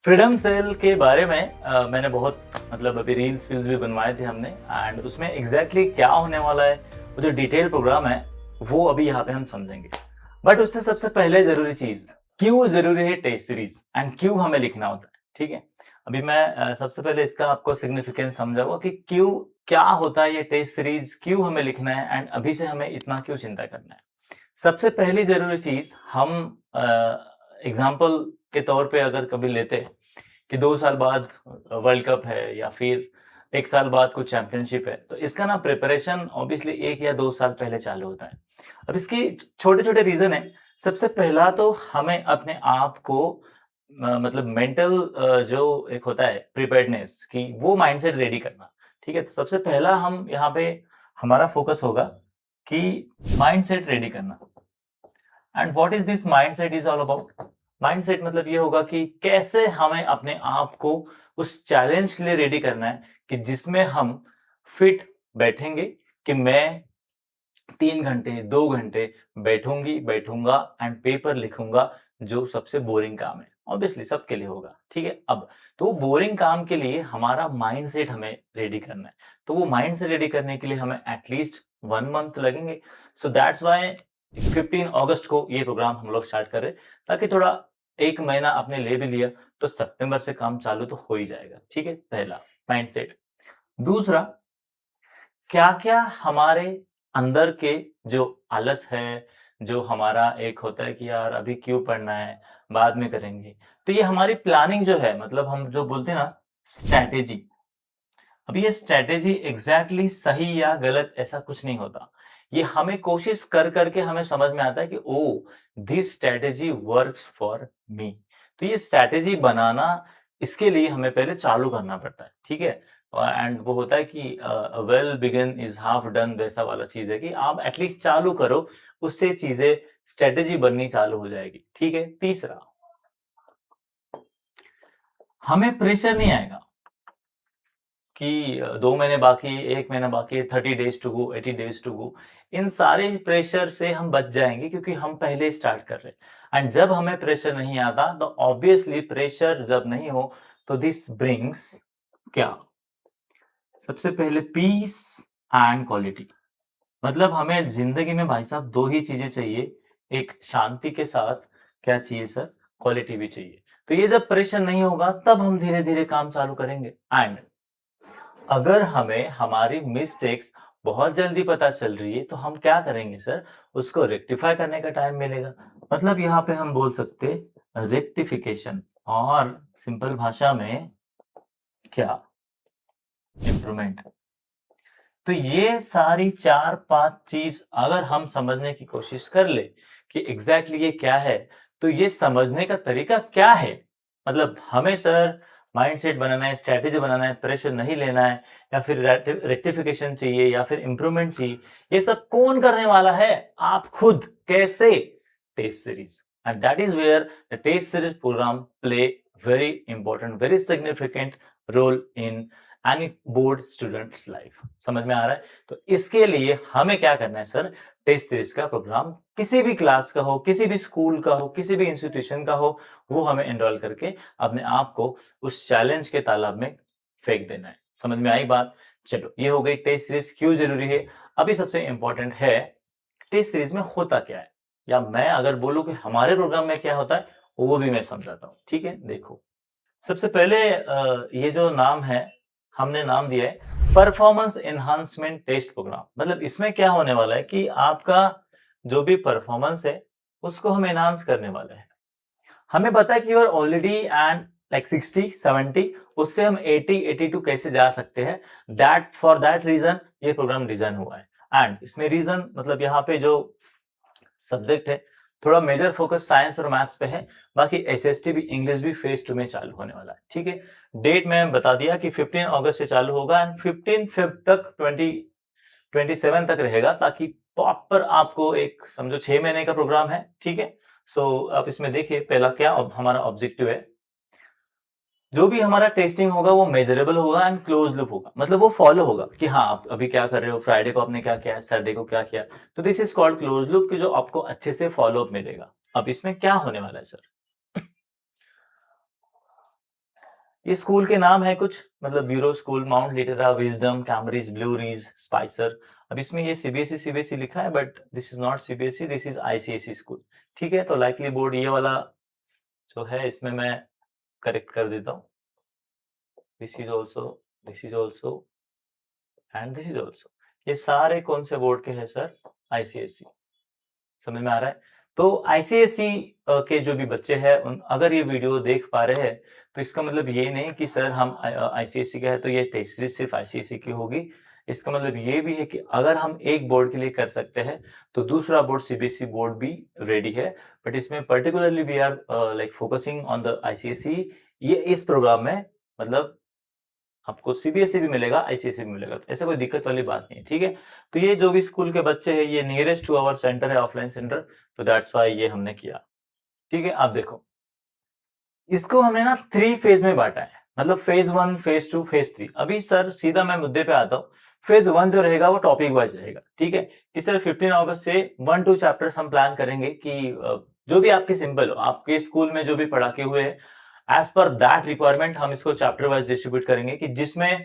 Freedom cell के बारे में मैंने बहुत मतलब अभी रील्स वील्स भी बनवाए थे हमने एंड उसमें एग्जैक्टली क्या होने वाला है, वो जो डिटेल प्रोग्राम है वो अभी यहाँ पे हम समझेंगे। बट उससे सबसे पहले जरूरी चीज, क्यों जरूरी है टेस्ट सीरीज एंड क्यों हमें लिखना होता है। ठीक है, अभी मैं सबसे पहले इसका आपको सिग्निफिकेंस समझाऊंगा कि क्यों, क्या होता है ये टेस्ट सीरीज, क्यों हमें लिखना है एंड अभी से हमें इतना क्यों चिंता करना है। सबसे पहली जरूरी चीज, हम एग्जाम्पल के तौर पे अगर कभी लेते कि 2 साल बाद वर्ल्ड कप है या फिर 1 साल बाद कुछ चैंपियनशिप है, तो इसका ना प्रिपरेशन ऑब्वियसली 1 या 2 साल पहले चालू होता है। अब इसकी छोटे-छोटे रीज़न है। सबसे पहला तो हमें अपने आप को मतलब मेंटल जो एक होता है प्रिपेयर्डनेस कि वो माइंडसेट रेडी करना। ठीक है? तो सबसे पहला हम यहाँ पे हमारा फोकस होगा कि माइंडसेट रेडी करना। And what is this mindset is all about? Mindset मतलब ये होगा कि कैसे हमें अपने आप को उस चैलेंज के लिए रेडी करना है कि जिसमें हम फिट बैठेंगे कि मैं 3 घंटे 2 घंटे बैठूंगा एंड पेपर लिखूंगा, जो सबसे बोरिंग काम है। ऑब्वियसली सबके लिए होगा। ठीक है, अब तो बोरिंग काम के लिए हमारा माइंडसेट हमें रेडी करना है। तो वो माइंडसेट रेडी करने के लिए हमें एटलीस्ट 1 मंथ लगेंगे। सो दैट्स वाई 15 अगस्त को ये प्रोग्राम हम लोग स्टार्ट कर रहे हैं, ताकि थोड़ा 1 महीना आपने ले भी लिया तो सितंबर से काम चालू तो हो ही जाएगा। ठीक है, पहला माइंडसेट। दूसरा, क्या-क्या हमारे अंदर के जो आलस है, जो हमारा एक होता है कि यार अभी क्यों पढ़ना है, बाद में करेंगे। तो ये हमारी प्लानिंग जो है, मतलब हम जो बोलते हैं ना स्ट्रैटेजी। अब ये स्ट्रैटेजी एग्जैक्टली सही या गलत ऐसा कुछ नहीं होता। ये हमें कोशिश कर करके हमें समझ में आता है कि oh, this strategy works for me. तो ये स्ट्रैटेजी बनाना, इसके लिए हमें पहले चालू करना पड़ता है। ठीक है, एंड वो होता है कि well begin is half done, वैसा वाला चीज है कि आप एटलीस्ट चालू करो, उससे चीजें स्ट्रैटेजी बननी चालू हो जाएगी। ठीक है, तीसरा, हमें प्रेशर नहीं आएगा कि 2 महीने बाकी, 1 महीना बाकी, 30 days to go, 80 days to go. इन सारे प्रेशर से हम बच जाएंगे क्योंकि हम पहले स्टार्ट कर रहे हैं। एंड जब हमें प्रेशर नहीं आता तो ऑब्वियसली प्रेशर जब नहीं हो तो दिस ब्रिंग्स क्या, सबसे पहले पीस एंड क्वालिटी। मतलब हमें जिंदगी में भाई साहब 2 ही चीजें चाहिए, एक शांति के साथ क्या चाहिए सर, क्वालिटी भी चाहिए। तो ये जब प्रेशर नहीं होगा तब हम धीरे धीरे काम चालू करेंगे। एंड अगर हमें हमारी मिस्टेक्स बहुत जल्दी पता चल रही है तो हम क्या करेंगे सर, उसको रेक्टिफाई करने का टाइम मिलेगा। मतलब यहाँ पे हम बोल सकते रेक्टिफिकेशन, और सिंपल भाषा में क्या, इंप्रूवमेंट। तो ये सारी 4-5 चीज अगर हम समझने की कोशिश कर ले कि एग्जैक्टली ये क्या है, तो ये समझने का तरीका क्या है। मतलब हमें सर माइंडसेट बनाना है, स्ट्रैटेजी बनाना है, प्रेशर नहीं लेना है, या फिर रेक्टिफिकेशन चाहिए, या फिर इंप्रूवमेंट चाहिए, ये सब कौन करने वाला है? आप खुद। कैसे? Test series. And that is where the test series program play very important, very significant role in any board students life. समझ में आ रहा है? तो इसके लिए हमें क्या करना है सर, टेस्ट सीरीज का प्रोग्राम किसी भी क्लास का हो, किसी भी स्कूल का हो, किसी भी इंस्टीट्यूशन का हो, वो हमें एनरोल करके अपने आप को उस चैलेंज के तालाब में फेंक देना है। समझ में आई बात? चलो, ये हो गई टेस्ट सीरीज क्यों जरूरी है। अभी सबसे इंपॉर्टेंट है टेस्ट सीरीज में होता क्या है, या मैं अगर बोलूं कि हमारे प्रोग्राम में क्या होता है, वो भी मैं समझाता हूं। ठीक है, देखो, सबसे पहले ये जो नाम है, हमने नाम दिया है परफॉर्मेंस एनहांसमेंट टेस्ट प्रोग्राम। मतलब इसमें क्या होने वाला है कि आपका जो भी परफॉर्मेंस है उसको हम एनहांस करने वाले हैं। हमें पता है कि you are already and like 60-70, उससे हम 80-82 कैसे जा सकते हैं। दैट फॉर दैट रीजन ये प्रोग्राम डिजाइन हुआ है। एंड इसमें रीजन मतलब यहाँ पे जो सब्जेक्ट है, थोड़ा मेजर फोकस साइंस और मैथ्स पे है, बाकी एसएसटी भी, इंग्लिश भी फेज 2 में चालू होने वाला है। ठीक है, डेट में बता दिया कि 15 अगस्त से चालू होगा एंड 15 फेब तक 2027 तक रहेगा, ताकि प्रॉपर आपको एक समझो 6 महीने का प्रोग्राम है। ठीक है, सो आप इसमें देखिए पहला क्या हमारा ऑब्जेक्टिव है, जो भी हमारा टेस्टिंग होगा वो मेजरेबल होगा एंड क्लोज लूप होगा। मतलब वो फॉलो होगा कि हाँ आप अभी क्या कर रहे हो, फ्राइडे को आपने क्या किया, सैटरडे को क्या किया। तो this is called close loop, कि जो आपको अच्छे से फॉलो अप मिलेगा। अब इसमें क्या होने वाला है सर, ये स्कूल के नाम है कुछ, मतलब bureau school, Mount Litera, Wisdom, Cambridge, Blue Ridge, Spicer. अब इसमें ये सीबीएसई लिखा है, but this is not CBSE, this is ICSE school. ठीक है, तो लाइकली बोर्ड ये वाला जो है इसमें मैं करेक्ट कर देता हूँ। This is also and this is also. ये सारे कौन से बोर्ड के हैं सर? आईसीएसई। समझ में आ रहा है? तो आईसीएसई के जो भी बच्चे हैं अगर ये वीडियो देख पा रहे हैं तो इसका मतलब ये नहीं कि सर हम आईसीएसई का है तो ये टेस्ट सीरीज सिर्फ आईसीएसई की होगी। इसका मतलब ये भी है कि अगर हम एक बोर्ड के लिए कर सकते हैं तो दूसरा बोर्ड सीबीएसई बोर्ड भी रेडी है। बट इसमें particularly we are like focusing on the ICSE. ये इस प्रोग्राम में मतलब आपको सीबीएसई भी मिलेगा, आईसीएसई भी मिलेगा, तो ऐसा कोई दिक्कत वाली बात नहीं है। ठीक है, तो ये जो भी स्कूल के बच्चे हैं ये नियरेस्ट टू आवर सेंटर है, ऑफलाइन सेंटर, तो दैट्स वाई ये हमने किया। ठीक है, आप देखो इसको हमने ना 3 फेज में बांटा है, मतलब फेज 1, फेज 2, फेज 3। अभी सर सीधा मैं मुद्दे पे आता हूँ। फेज 1 जो रहेगा वो टॉपिक वाइज रहेगा। ठीक है, कि सर 15 अगस्त से 1-2 चैप्टर्स हम प्लान करेंगे कि जो भी आपके सिंपल हो, आपके स्कूल में जो भी पढ़ा के हुए हैं एज पर दैट रिक्वायरमेंट हम इसको चैप्टर वाइज डिस्ट्रीब्यूट करेंगे कि जिसमें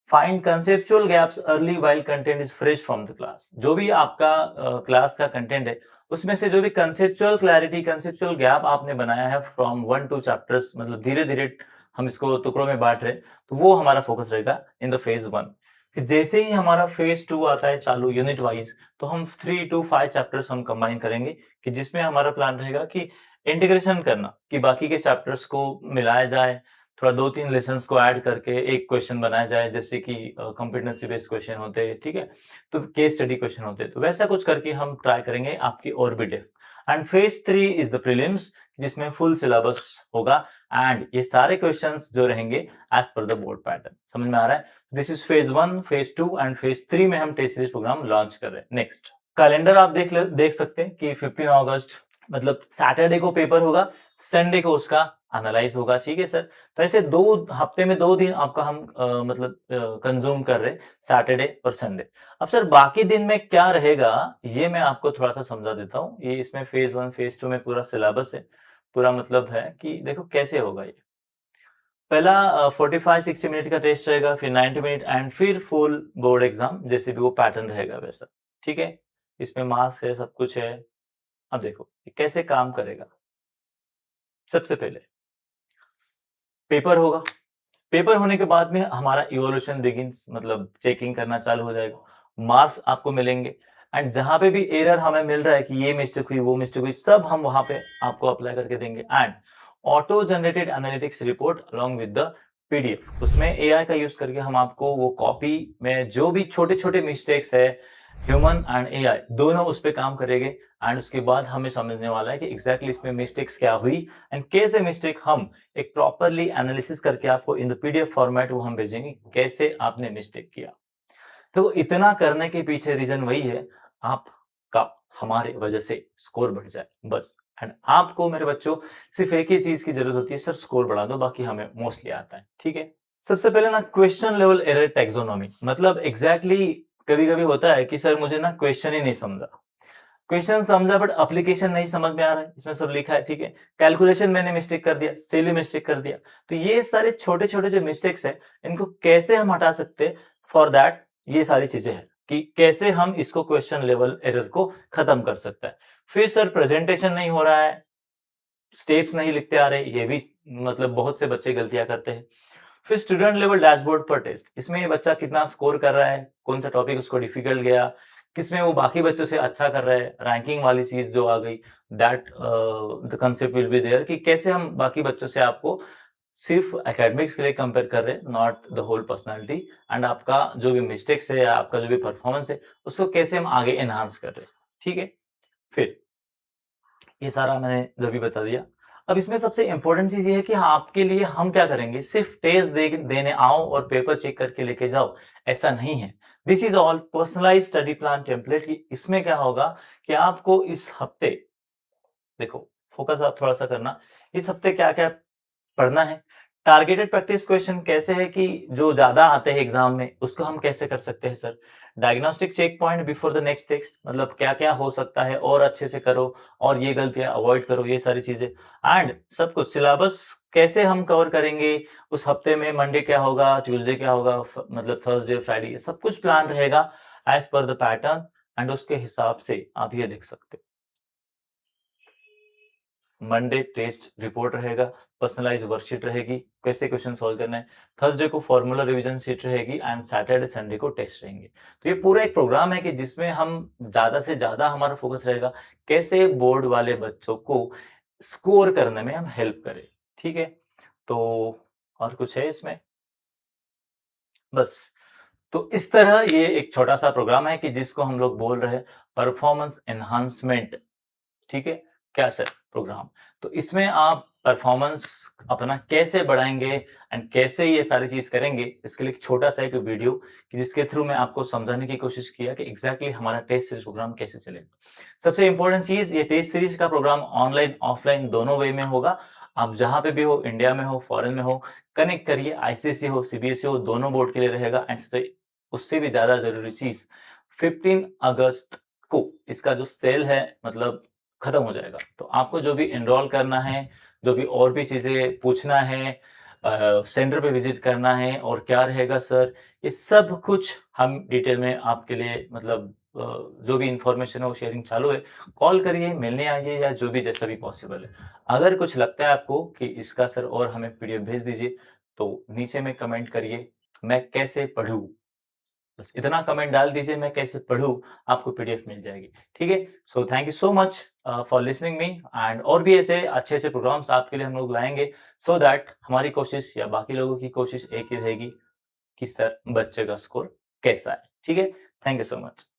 find conceptual gaps early while content is fresh from the class. जो भी आपका क्लास का कंटेंट है उसमें से जो भी कंसेप्चुअल क्लैरिटी, कंसेप्चुअल गैप आपने बनाया है फ्रॉम 1-2 चैप्टर्स, मतलब धीरे धीरे हम इसको टुकड़ों में बांट रहे हैं, तो वो हमारा फोकस रहेगा इन द फेज 1। फिर जैसे ही हमारा फेज 2 आता है चालू यूनिट वाइज, तो हम 3 to 5 चैप्टर्स हम कंबाइन करेंगे कि जिसमें हमारा प्लान रहेगा कि इंटीग्रेशन करना, कि बाकी के चैप्टर्स को मिलाया जाए, थोड़ा 2-3 लेसन्स को ऐड करके एक क्वेश्चन बनाया जाए, जैसे कि कॉम्पिटेंसी बेस्ड क्वेश्चन होते हैं। ठीक है, तो केस स्टडी क्वेश्चन होते हैं, तो वैसा कुछ करके हम ट्राई करेंगे आपकी और भी depth. And phase 3 is the prelims, जिसमें फुल सिलेबस होगा एंड ये सारे क्वेश्चंस जो रहेंगे as per the board pattern. समझ में आ रहा है? This is phase 1, phase 2 and phase 3 में हम टेस्ट सीरीज प्रोग्राम लॉन्च कर रहे हैं। नेक्स्ट कैलेंडर आप देख सकते हैं कि 15 अगस्त मतलब सैटरडे को पेपर होगा, संडे को उसका एनालाइज होगा। ठीक है सर, तो ऐसे 2 हफ्ते में 2 दिन आपका हम मतलब कंज्यूम कर रहे हैं, सैटरडे और संडे। अब सर बाकी दिन में क्या रहेगा ये मैं आपको थोड़ा सा समझा देता हूँ। ये इसमें फेज 1, फेज 2 में पूरा सिलेबस है, पूरा मतलब है कि देखो कैसे होगा ये। पहला 45-60 मिनट का टेस्ट रहेगा, फिर 90 मिनट एंड फिर फुल बोर्ड एग्जाम, जैसे भी वो पैटर्न रहेगा वैसा। ठीक है, इसमें मार्क्स है, सब कुछ है। अब देखो ये कैसे काम करेगा। सबसे पहले पेपर होगा, पेपर होने के बाद में हमारा इवोल्यूशन बिगिंस, मतलब चेकिंग करना चालू हो जाएगा, मार्क्स आपको मिलेंगे एंड जहां पे भी एरर हमें मिल रहा है कि ये मिस्टेक हुई, वो मिस्टेक हुई, सब हम वहां पे आपको अप्लाई करके देंगे। And auto generated analytics report along with the PDF, उसमें एआई का यूज करके हम आपको वो कॉपी में जो भी छोटे छोटे मिस्टेक्स है, ह्यूमन एंड एआई दोनों उस पर काम करेंगे एंड उसके बाद हमें समझने वाला है कि एग्जैक्टली इसमें मिस्टेक्स क्या हुई एंड कैसे मिस्टेक हम एक प्रॉपरली एनालिसिस करके आपको इन द पीडीएफ फॉर्मेट वो हम भेजेंगे कैसे आपने मिस्टेक किया। तो इतना करने के पीछे रीजन वही है, आपका हमारे वजह से स्कोर बढ़ जाए बस। एंड आपको मेरे बच्चों सिर्फ एक ही चीज की जरूरत होती है, सर स्कोर बढ़ा दो, बाकी हमें मोस्टली आता है। ठीक है, सबसे पहले ना क्वेश्चन लेवल एरर टैक्सोनॉमी, मतलब एग्जैक्टली कभी कभी होता है कि सर मुझे ना क्वेश्चन ही नहीं समझा, क्वेश्चन समझा बट एप्लीकेशन नहीं समझ में आ रहा है, इसमें सब लिखा है। ठीक है, कैलकुलेशन मैंने मिस्टेक कर दिया, सेल मिस्टेक कर दिया, तो ये सारे छोटे छोटे जो मिस्टेक्स है इनको कैसे हम हटा सकते हैं, फॉर दैट ये सारी चीजें हैं कि कैसे हम इसको क्वेश्चन लेवल एरर को खत्म कर सकते हैं। फिर सर प्रेजेंटेशन नहीं हो रहा है, स्टेप्स नहीं लिखते आ रहे, ये भी मतलब बहुत से बच्चे गलतियां करते हैं। फिर स्टूडेंट लेवल डैशबोर्ड पर टेस्ट, इसमें ये बच्चा कितना स्कोर कर रहा है, कौन सा टॉपिक उसको डिफिकल्ट गया, किसमें वो बाकी बच्चों से अच्छा कर रहा है, रैंकिंग वाली चीज जो आ गई, that the concept will be there कि कैसे हम बाकी बच्चों से आपको सिर्फ एकेडमिक्स के लिए कंपेयर कर रहे हैं, not the whole personality, and आपका जो भी मिस्टेक्स है या आपका जो भी परफॉर्मेंस है उसको कैसे हम आगे एनहांस कर रहे हैं। ठीक है, फिर ये सारा मैंने जब भी बता दिया। अब इसमें सबसे इंपॉर्टेंट चीज ये है कि आपके लिए हम क्या करेंगे, सिर्फ टेस्ट देने आओ और पेपर चेक करके लेके जाओ, ऐसा नहीं है। This is all personalize study plan template. इसमें क्या होगा कि आपको इस हफ्ते देखो फोकस आप थोड़ा सा करना, इस हफ्ते क्या क्या पढ़ना है, टारगेटेड प्रैक्टिस क्वेश्चन कैसे है कि जो ज्यादा आते हैं एग्जाम में उसको हम कैसे कर सकते हैं sir, diagnostic check point before the next text, मतलब क्या क्या हो सकता है और अच्छे से करो और ये गलतियां अवॉइड करो, ये सारी चीजें। एंड सब कुछ सिलेबस कैसे हम कवर करेंगे, उस हफ्ते में मंडे क्या होगा, ट्यूसडे क्या होगा, मतलब थर्सडे, फ्राइडे, ये सब कुछ प्लान रहेगा as per the pattern, and उसके हिसाब से आप ये देख सकते हो। मंडे टेस्ट रिपोर्ट रहेगा, पर्सनलाइज वर्कशीट रहेगी, कैसे क्वेश्चन सॉल्व करना है, थर्सडे को फॉर्मूला रिवीजन शीट रहेगी, एंड सैटरडे संडे को टेस्ट रहेंगे। तो ये पूरा एक प्रोग्राम है कि जिसमें हम ज्यादा से ज्यादा हमारा फोकस रहेगा कैसे बोर्ड वाले बच्चों को स्कोर करने में हम हेल्प करें। ठीक है, तो और कुछ है इसमें? बस। तो इस तरह ये एक छोटा सा प्रोग्राम है कि जिसको हम लोग बोल रहे हैं परफॉर्मेंस एनहांसमेंट। ठीक है, क्या सर प्रोग्राम? तो इसमें आप परफॉर्मेंस अपना कैसे बढ़ाएंगे एंड कैसे ये सारी चीज करेंगे, इसके लिए एक छोटा सा एक वीडियो कि जिसके थ्रू मैं आपको समझाने की कोशिश किया कि एग्जैक्टली हमारा टेस्ट सीरीज प्रोग्राम कैसे चलेगा। सबसे इंपॉर्टेंट चीज, ये टेस्ट सीरीज का प्रोग्राम ऑनलाइन ऑफलाइन दोनों वे में होगा। आप जहां पे भी हो, इंडिया में हो, फॉरेन में हो, कनेक्ट करिए। आईसीएसई हो, सीबीएसई हो, दोनों बोर्ड के लिए रहेगा। एंड उससे भी ज्यादा जरूरी चीज, 15 अगस्त को इसका जो सेल है मतलब खत्म हो जाएगा। तो आपको जो भी एनरोल करना है, जो भी और भी चीजें पूछना है, सेंटर पे विजिट करना है और क्या रहेगा सर, ये सब कुछ हम डिटेल में आपके लिए मतलब जो भी इंफॉर्मेशन है वो शेयरिंग चालू है। कॉल करिए, मिलने आइए, या जो भी जैसा भी पॉसिबल है। अगर कुछ लगता है आपको कि इसका सर और हमें पीडीएफ भेज दीजिए, तो नीचे में कमेंट करिए मैं कैसे पढूं। बस इतना कमेंट डाल दीजिए मैं कैसे पढूं, आपको पीडीएफ मिल जाएगी। ठीक है, so thank you so much for listening me, and और भी ऐसे अच्छे से प्रोग्राम्स आपके लिए हम लोग लाएंगे, सो दैट हमारी कोशिश या बाकी लोगों की कोशिश एक ही रहेगी कि सर बच्चे का स्कोर कैसा है। ठीक है, थैंक यू सो मच।